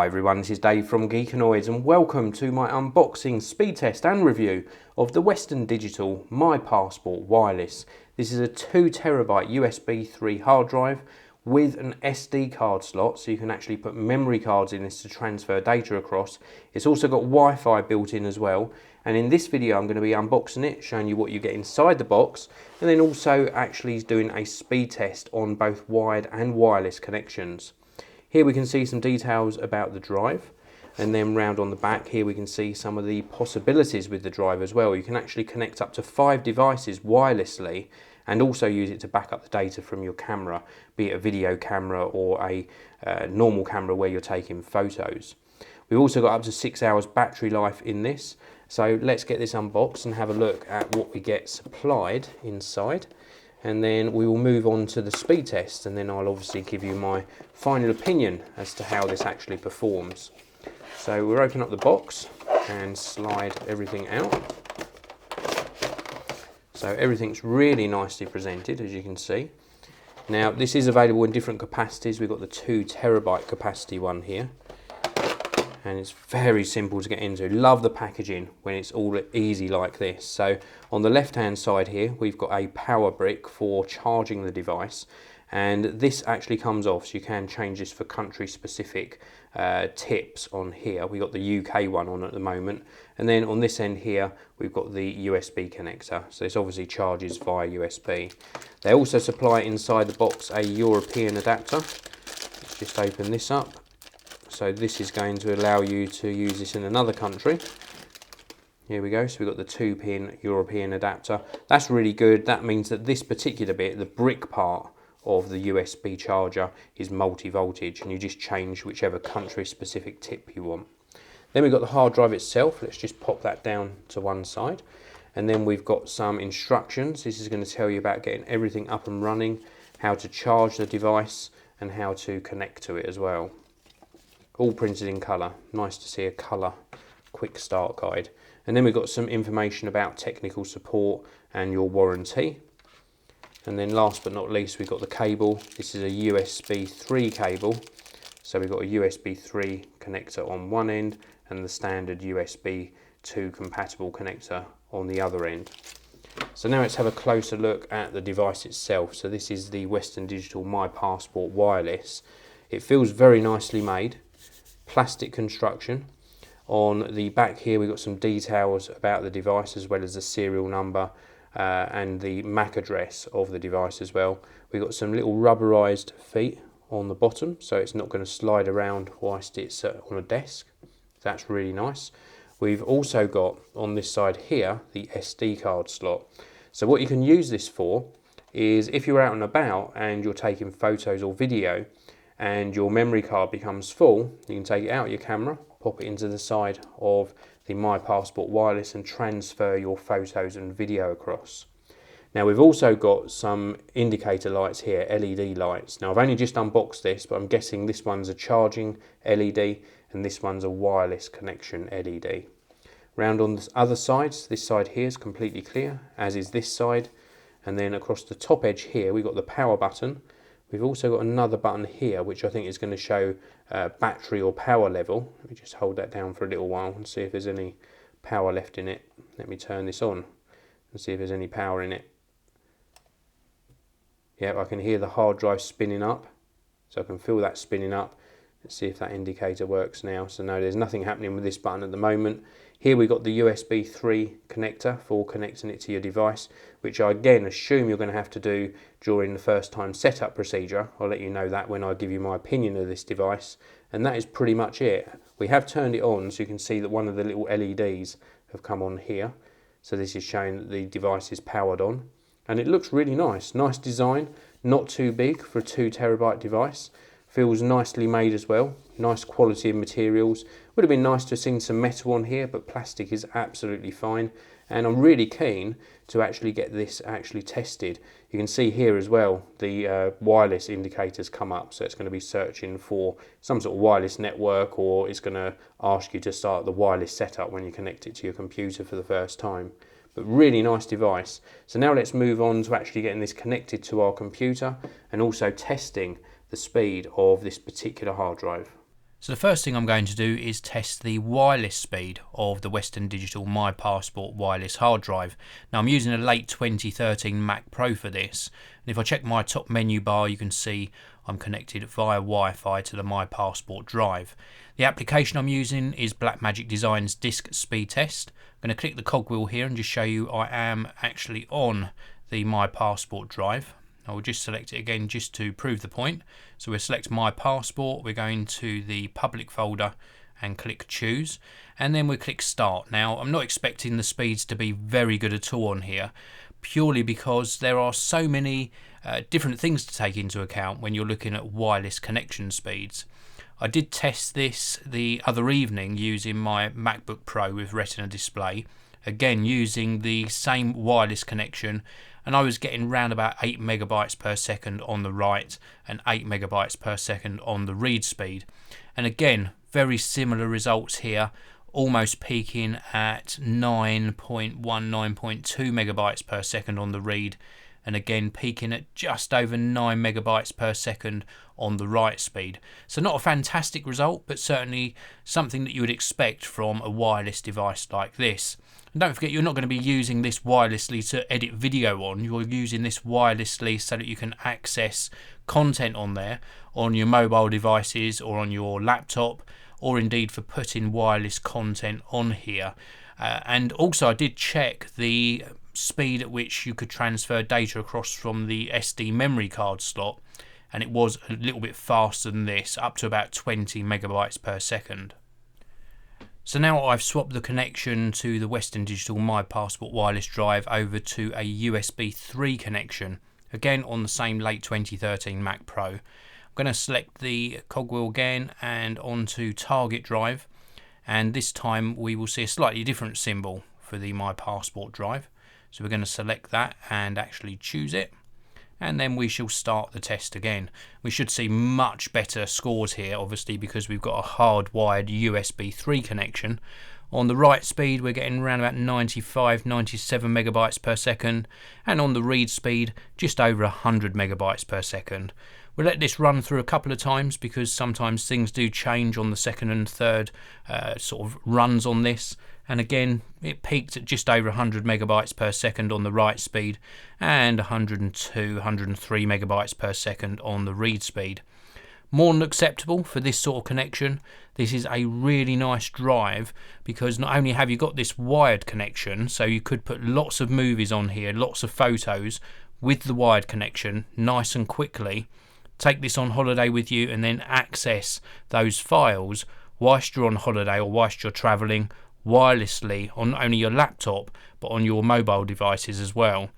Hi everyone, this is Dave from Geekanoids and welcome to my unboxing, speed test and review of the Western Digital My Passport Wireless. This is a 2TB USB 3 hard drive with an SD card slot, so you can actually put memory cards in this to transfer data across. It's also got Wi-Fi built in as well, and in this video I'm going to be unboxing it, showing you what you get inside the box, and then also actually doing a speed test on both wired and wireless connections. Here we can see some details about the drive, and then round on the back here we can see some of the possibilities with the drive as well. You can actually connect up to 5 devices wirelessly and also use it to back up the data from your camera, be it a video camera or a normal camera where you're taking photos. We've also got up to 6 hours battery life in this, so let's get this unboxed and have a look at what we get supplied inside. And then we will move on to the speed test, and then I'll obviously give you my final opinion as to how this actually performs. So we'll open up the box and slide everything out. So everything's really nicely presented, as you can see. Now this is available in different capacities. We've got the 2TB capacity one here, and it's very simple to get into. Love the packaging when it's all easy like this. So on the left hand side here we've got a power brick for charging the device, and this actually comes off, so you can change this for country specific tips on here. We've got the UK one on at the moment, and then on this end here we've got the USB connector, so this obviously charges via USB. They also supply inside the box a European adapter. Let's just open this up. So this is going to allow you to use this in another country. Here we go, so we've got the 2-pin European adapter. That's really good. That means that this particular bit, the brick part of the USB charger, is multi-voltage, and you just change whichever country specific tip you want. Then we've got the hard drive itself. Let's just pop that down to one side. And then we've got some instructions. This is going to tell you about getting everything up and running, how to charge the device, and how to connect to it as well. All printed in colour. Nice to see a colour quick start guide. And then we've got some information about technical support and your warranty. And then last but not least we've got the cable. This is a USB 3 cable. So we've got a USB 3 connector on one end and the standard USB 2 compatible connector on the other end. So now let's have a closer look at the device itself. So this is the Western Digital My Passport Wireless. It feels very nicely made. Plastic construction. On the back here we've got some details about the device, as well as the serial number and the MAC address of the device as well. We've got some little rubberized feet on the bottom, so it's not going to slide around whilst it's on a desk. That's really nice. We've also got on this side here the SD card slot. So what you can use this for is if you're out and about and you're taking photos or video and your memory card becomes full, you can take it out of your camera, pop it into the side of the My Passport Wireless and transfer your photos and video across. Now we've also got some indicator lights here, LED lights. Now I've only just unboxed this, but I'm guessing this one's a charging LED and this one's a wireless connection LED. Round on the other sides, this side here is completely clear, as is this side. And then across the top edge here we've got the power button. We've also got another button here which I think is going to show battery or power level. Let me just hold that down for a little while and see if there's any power left in it. Let me turn this on and see if there's any power in it. Yeah, I can hear the hard drive spinning up, so I can feel that spinning up. Let's see if that indicator works now. So no, there's nothing happening with this button at the moment. Here we've got the USB 3 connector for connecting it to your device, which I again assume you're going to have to do during the first time setup procedure. I'll let you know that when I give you my opinion of this device. And that is pretty much it. We have turned it on, so you can see that one of the little LEDs have come on here. So this is showing that the device is powered on. And it looks really nice. Nice design, not too big for a 2TB device. Feels nicely made as well. Nice quality of materials. Would have been nice to have seen some metal on here, but plastic is absolutely fine. And I'm really keen to actually get this actually tested. You can see here as well the wireless indicators come up, so it's going to be searching for some sort of wireless network, or it's going to ask you to start the wireless setup when you connect it to your computer for the first time. But really nice device. So now let's move on to actually getting this connected to our computer and also testing the speed of this particular hard drive. So the first thing I'm going to do is test the wireless speed of the Western Digital My Passport wireless hard drive. Now I'm using a late 2013 Mac Pro for this, and if I check my top menu bar you can see I'm connected via Wi-Fi to the My Passport drive. The application I'm using is Blackmagic Design's Disk Speed Test. I'm going to click the cogwheel here and just show you I am actually on the My Passport drive. I will just select it again just to prove the point. So we'll select My Passport, we're going to the public folder and click choose, and then we click start. Now I'm not expecting the speeds to be very good at all on here, purely because there are so many different things to take into account when you're looking at wireless connection speeds. I did test this the other evening using my MacBook Pro with Retina display, again using the same wireless connection, and I was getting around about 8 megabytes per second on the write and 8 megabytes per second on the read speed. And again, very similar results here, almost peaking at 9.1, 9.2 megabytes per second on the read, and again peaking at just over 9 megabytes per second on the write speed. So not a fantastic result, but certainly something that you would expect from a wireless device like this. And don't forget, you're not going to be using this wirelessly to edit video on. You're using this wirelessly so that you can access content on there on your mobile devices or on your laptop, or indeed for putting wireless content on here. And also I did check the speed at which you could transfer data across from the SD memory card slot, and it was a little bit faster than this, up to about 20 megabytes per second. So now I've swapped the connection to the Western Digital My Passport wireless drive over to a USB 3 connection, again on the same late 2013 Mac Pro. I'm going to select the cogwheel again and onto target drive, and this time we will see a slightly different symbol for the My Passport drive. So we're going to select that and actually choose it, and then we shall start the test again. We should see much better scores here, obviously, because we've got a hardwired USB 3 connection. On the write speed we're getting around about 95, 97 megabytes per second, and on the read speed just over 100 megabytes per second. We'll let this run through a couple of times because sometimes things do change on the second and third sort of runs on this. And again, it peaked at just over 100 megabytes per second on the write speed and 102, 103 megabytes per second on the read speed. More than acceptable for this sort of connection. This is a really nice drive because not only have you got this wired connection, so you could put lots of movies on here, lots of photos with the wired connection nice and quickly, take this on holiday with you and then access those files whilst you're on holiday or whilst you're travelling wirelessly on not only your laptop but on your mobile devices as well.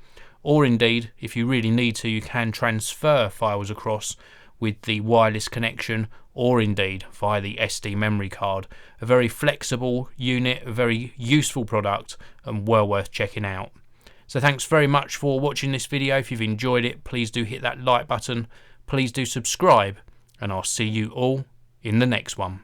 Or indeed, if you really need to, you can transfer files across with the wireless connection, or indeed via the SD memory card. A very flexible unit, a very useful product, and well worth checking out. So thanks very much for watching this video. If you've enjoyed it, please do hit that like button, please do subscribe, and I'll see you all in the next one.